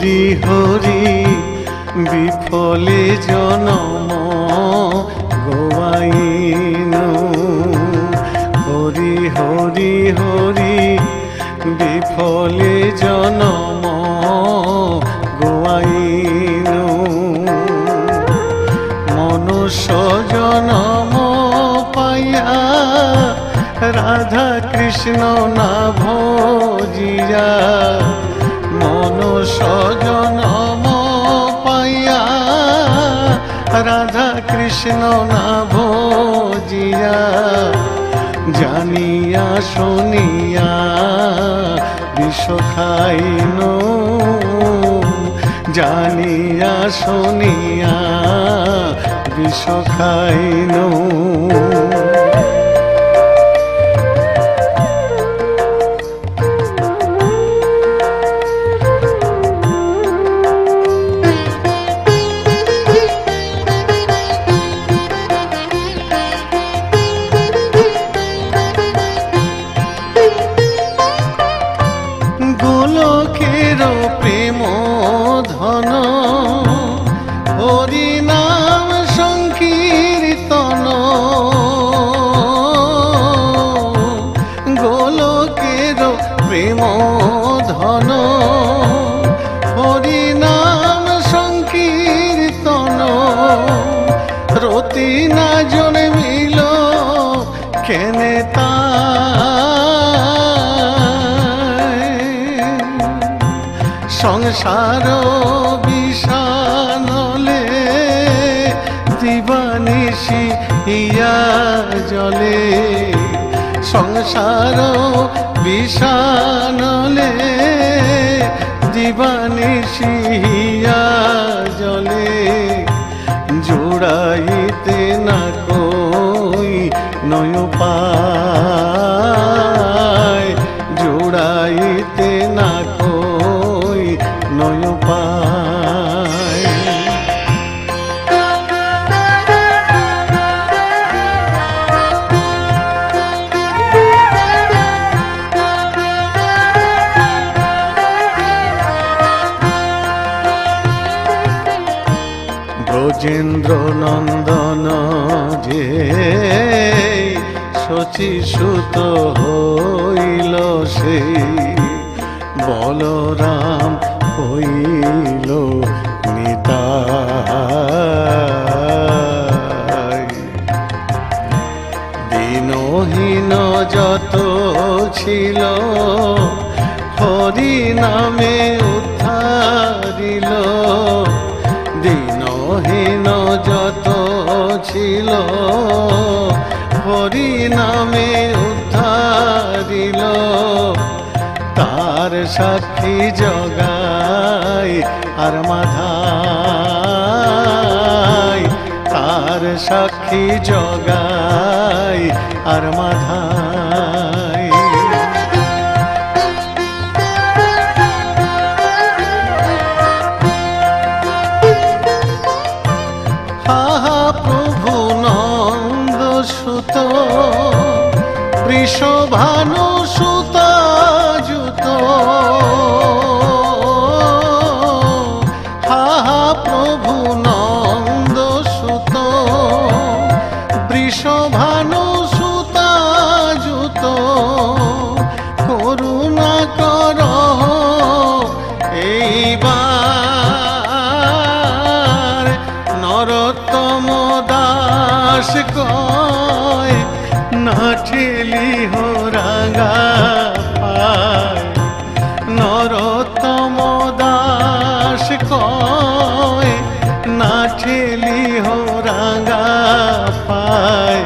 হরি হরি বিফলে জনম গোয়াইনু। হরি হরি হরি বিফলে জনম গোয়াইনু। মনুষ্য জনম পাইয়া রাধা কৃষ্ণ না ভজিয়া। মনুষ্য জনম পাইয়া রাধা কৃষ্ণ না ভজিয়া। জানিয়া শুনিয়া বিষ খাইনু। জানিয়া শুনিয়া বিষ খাইনু। গোলকের প্রেম ধন হরি নাম সংকীর্তন। গোলকের প্রেম ধন হরি নাম সংকীর্তন। রতি না জন্মিল কেনে তা সংসার বিষানলে দিবানিশি ইয়া জলে। সংসার বিষানলে দিবানিশি ইয়া জলে। জোড়াইতে না কই নয় পায়। জোড়াইতে না কই নয় পায়। ব্রজেন্দ্র নন্দন যে শচী সুত হইল সেই। বলরাম হইল নিতাই। দিনহীন যত ছিল হরি নামে উদ্ধারিল। দিনহীন যত ছিল হরি নামে উদ্ধারিল। তার সাক্ষী জগাই আর মাধাই। তার সাক্ষী জগাই আর মাধাই। আহা প্রভু নন্দ সুত বৃষভানু সুত যুত। আহা প্রভু নন্দ সুত বৃষভানু সুত যুত। করুণা কর এইবার নরোত্তম দাস কয় না ঠেলি হো রাঙা পায়। নরোত্তম দাস কয় না ঠেলি হো রাঙা পায়।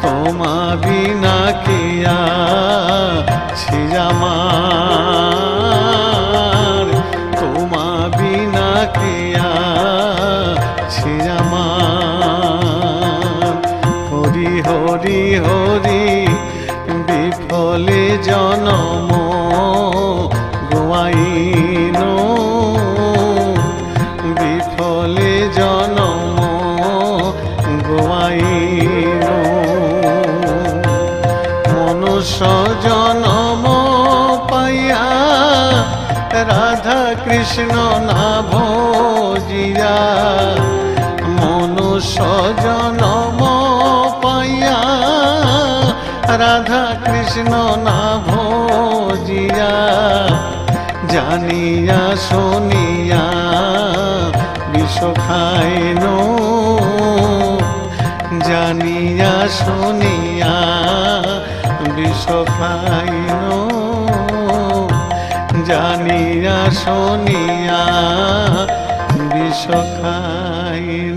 তোমা বিনা কিয়া ছিজামার। তোমা বিনা কিয়া ছিজামার। হরি হরি হরি বিফলে জনম গোয়াইনু। বিফলে জনম গোয়াইনু। মনুষ্য জনম পাইয়া রাধা কৃষ্ণ কৃষ্ণ না ভজিয়া মনুষ্য জনম পাইয়া রাধা কৃষ্ণ না ভজিয়া জানিয়া শুনিয়া বিষ খাইন জানিয়া শুনিয়া বিষ খাইন জানিয়া শুনিয়া বিষ খাইন।